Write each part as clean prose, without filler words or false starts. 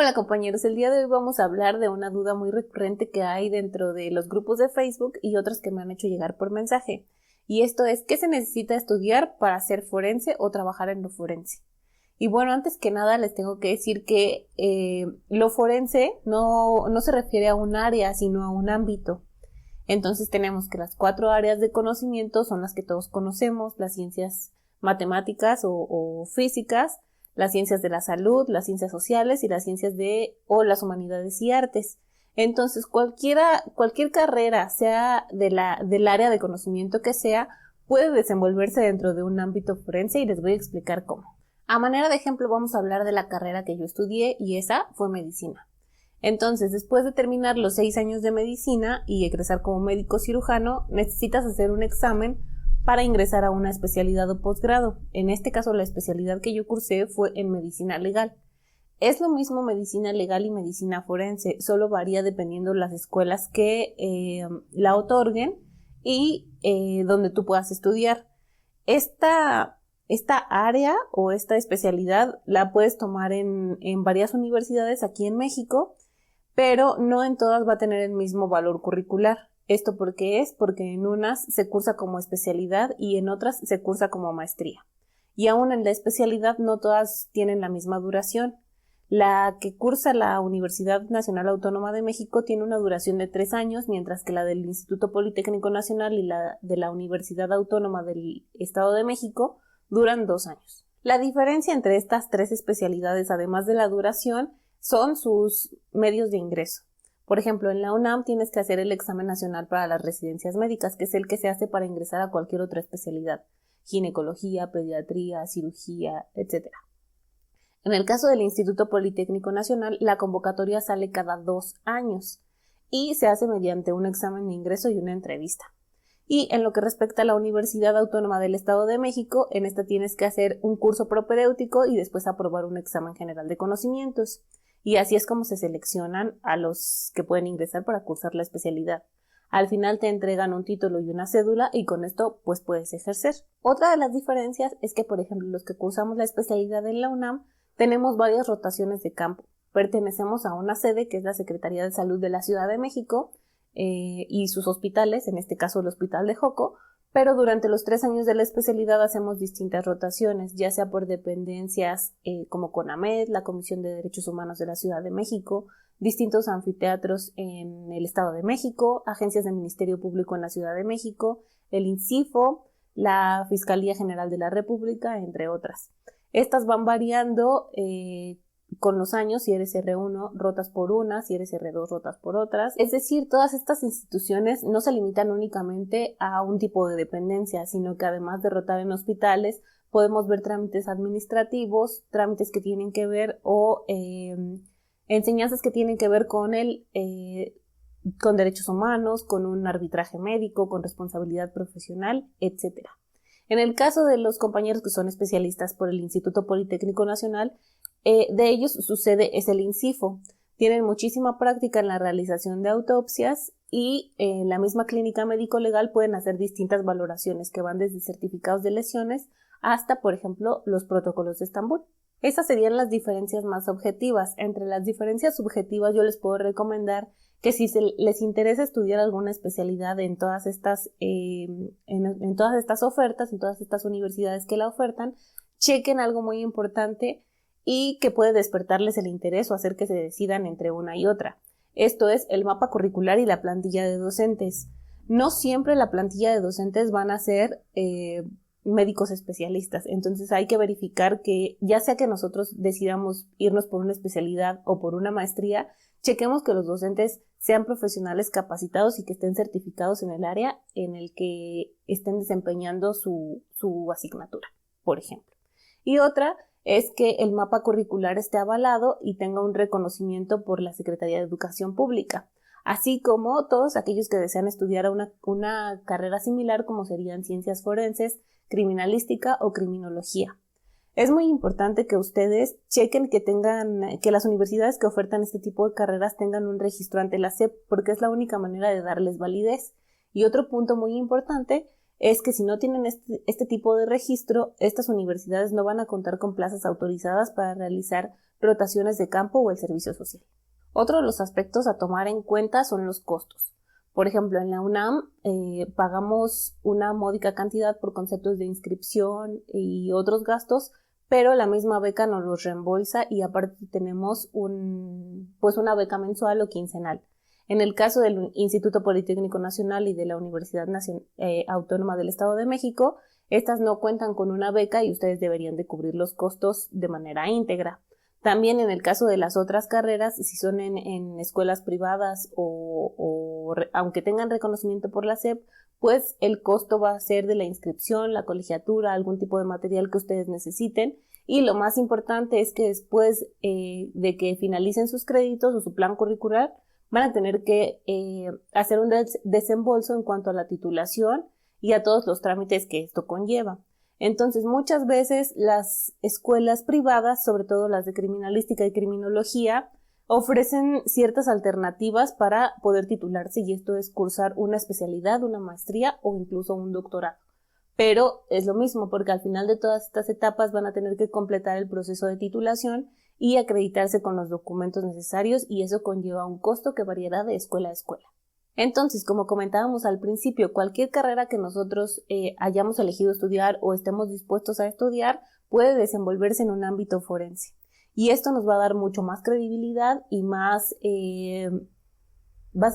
Hola compañeros, el día de hoy vamos a hablar de una duda muy recurrente que hay dentro de los grupos de Facebook y otros que me han hecho llegar por mensaje. Y esto es, ¿qué se necesita estudiar para ser forense o trabajar en lo forense? Y bueno, antes que nada les tengo que decir que lo forense no se refiere a un área, sino a un ámbito. Entonces tenemos que las 4 áreas de conocimiento son las que todos conocemos, las ciencias matemáticas o físicas, las ciencias de la salud, las ciencias sociales y las ciencias o las humanidades y artes. Entonces, cualquier carrera, sea del área de conocimiento que sea, puede desenvolverse dentro de un ámbito forense y les voy a explicar cómo. A manera de ejemplo, vamos a hablar de la carrera que yo estudié y esa fue medicina. Entonces, después de terminar los 6 años de medicina y egresar como médico cirujano, necesitas hacer un examen para ingresar a una especialidad o posgrado. En este caso, la especialidad que yo cursé fue en medicina legal. Es lo mismo medicina legal y medicina forense, solo varía dependiendo las escuelas que la otorguen y donde tú puedas estudiar. Esta área o esta especialidad la puedes tomar en varias universidades aquí en México, pero no en todas va a tener el mismo valor curricular. ¿Esto por qué es? Porque en unas se cursa como especialidad y en otras se cursa como maestría. Y aún en la especialidad no todas tienen la misma duración. La que cursa la Universidad Nacional Autónoma de México tiene una duración de 3 años, mientras que la del Instituto Politécnico Nacional y la de la Universidad Autónoma del Estado de México duran 2 años. La diferencia entre estas 3 especialidades, además de la duración, son sus medios de ingreso. Por ejemplo, en la UNAM tienes que hacer el examen nacional para las residencias médicas, que es el que se hace para ingresar a cualquier otra especialidad, ginecología, pediatría, cirugía, etc. En el caso del Instituto Politécnico Nacional, la convocatoria sale cada 2 años y se hace mediante un examen de ingreso y una entrevista. Y en lo que respecta a la Universidad Autónoma del Estado de México, en esta tienes que hacer un curso propedéutico y después aprobar un examen general de conocimientos. Y así es como se seleccionan a los que pueden ingresar para cursar la especialidad. Al final te entregan un título y una cédula y con esto pues puedes ejercer. Otra de las diferencias es que, por ejemplo, los que cursamos la especialidad en la UNAM tenemos varias rotaciones de campo. Pertenecemos a una sede que es la Secretaría de Salud de la Ciudad de México y sus hospitales, en este caso el Hospital de Joco, pero durante los 3 años de la especialidad hacemos distintas rotaciones, ya sea por dependencias como CONAMED, la Comisión de Derechos Humanos de la Ciudad de México, distintos anfiteatros en el Estado de México, agencias del Ministerio Público en la Ciudad de México, el INCIFO, la Fiscalía General de la República, entre otras. Estas van variando con los años, si eres R1 rotas por unas, si eres R2 rotas por otras. Es decir, todas estas instituciones no se limitan únicamente a un tipo de dependencia, sino que además de rotar en hospitales, podemos ver trámites administrativos, trámites que tienen que ver o enseñanzas que tienen que ver con con derechos humanos, con un arbitraje médico, con responsabilidad profesional, etc. En el caso de los compañeros que son especialistas por el Instituto Politécnico Nacional, de ellos su sede es el INCIFO. Tienen muchísima práctica en la realización de autopsias y en la misma clínica médico-legal pueden hacer distintas valoraciones que van desde certificados de lesiones hasta, por ejemplo, los protocolos de Estambul. Esas serían las diferencias más objetivas. Entre las diferencias subjetivas yo les puedo recomendar que si les interesa estudiar alguna especialidad en todas estas ofertas, en todas estas universidades que la ofertan, chequen algo muy importante y que puede despertarles el interés o hacer que se decidan entre una y otra. Esto es el mapa curricular y la plantilla de docentes. No siempre la plantilla de docentes van a ser médicos especialistas, entonces hay que verificar que ya sea que nosotros decidamos irnos por una especialidad o por una maestría, chequemos que los docentes sean profesionales capacitados y que estén certificados en el área en el que estén desempeñando su asignatura, por ejemplo. Y otra es que el mapa curricular esté avalado y tenga un reconocimiento por la Secretaría de Educación Pública, así como todos aquellos que desean estudiar una carrera similar como serían ciencias forenses, criminalística o criminología. Es muy importante que ustedes chequen que las universidades que ofertan este tipo de carreras tengan un registro ante la SEP, porque es la única manera de darles validez. Y otro punto muy importante es que si no tienen este tipo de registro, estas universidades no van a contar con plazas autorizadas para realizar rotaciones de campo o el servicio social. Otro de los aspectos a tomar en cuenta son los costos. Por ejemplo, en la UNAM pagamos una módica cantidad por conceptos de inscripción y otros gastos, pero la misma beca nos los reembolsa y aparte tenemos una beca mensual o quincenal. En el caso del Instituto Politécnico Nacional y de la Universidad Autónoma del Estado de México, estas no cuentan con una beca y ustedes deberían de cubrir los costos de manera íntegra. También en el caso de las otras carreras, si son en escuelas privadas o aunque tengan reconocimiento por la SEP, pues el costo va a ser de la inscripción, la colegiatura, algún tipo de material que ustedes necesiten. Y lo más importante es que después de que finalicen sus créditos o su plan curricular, van a tener que hacer un desembolso en cuanto a la titulación y a todos los trámites que esto conlleva. Entonces, muchas veces las escuelas privadas, sobre todo las de criminalística y criminología, ofrecen ciertas alternativas para poder titularse, y esto es cursar una especialidad, una maestría o incluso un doctorado. Pero es lo mismo, porque al final de todas estas etapas van a tener que completar el proceso de titulación y acreditarse con los documentos necesarios, y eso conlleva un costo que variará de escuela a escuela. Entonces, como comentábamos al principio, cualquier carrera que nosotros hayamos elegido estudiar o estemos dispuestos a estudiar puede desenvolverse en un ámbito forense. Y esto nos va a dar mucho más credibilidad y va a ser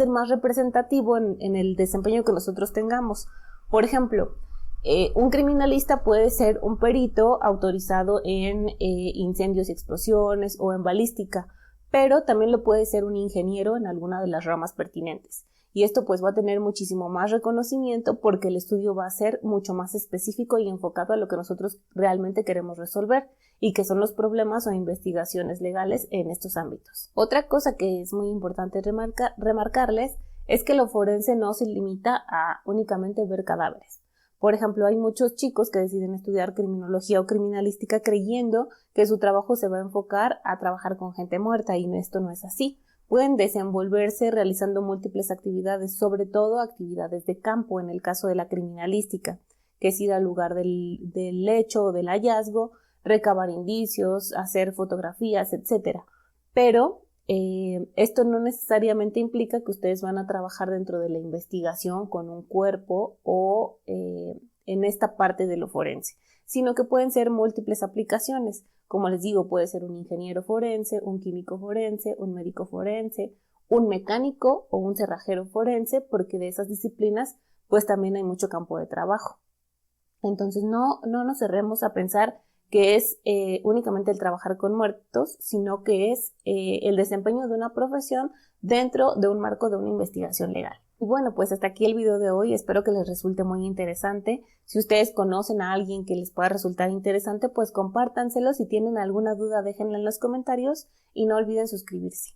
más representativo en el desempeño que nosotros tengamos. Por ejemplo, un criminalista puede ser un perito autorizado en incendios y explosiones o en balística, pero también lo puede ser un ingeniero en alguna de las ramas pertinentes. Y esto pues va a tener muchísimo más reconocimiento porque el estudio va a ser mucho más específico y enfocado a lo que nosotros realmente queremos resolver y que son los problemas o investigaciones legales en estos ámbitos. Otra cosa que es muy importante remarcarles es que lo forense no se limita a únicamente ver cadáveres. Por ejemplo, hay muchos chicos que deciden estudiar criminología o criminalística creyendo que su trabajo se va a enfocar a trabajar con gente muerta, y esto no es así. Pueden desenvolverse realizando múltiples actividades, sobre todo actividades de campo en el caso de la criminalística, que es ir al lugar del hecho o del hallazgo, recabar indicios, hacer fotografías, etc. Pero esto no necesariamente implica que ustedes van a trabajar dentro de la investigación con un cuerpo o en esta parte de lo forense, sino que pueden ser múltiples aplicaciones. Como les digo, puede ser un ingeniero forense, un químico forense, un médico forense, un mecánico o un cerrajero forense, porque de esas disciplinas pues también hay mucho campo de trabajo. Entonces no nos cerremos a pensar que es únicamente el trabajar con muertos, sino que es el desempeño de una profesión dentro de un marco de una investigación legal. Y bueno, pues hasta aquí el video de hoy. Espero que les resulte muy interesante. Si ustedes conocen a alguien que les pueda resultar interesante, pues compártanselo. Si tienen alguna duda, déjenla en los comentarios y no olviden suscribirse.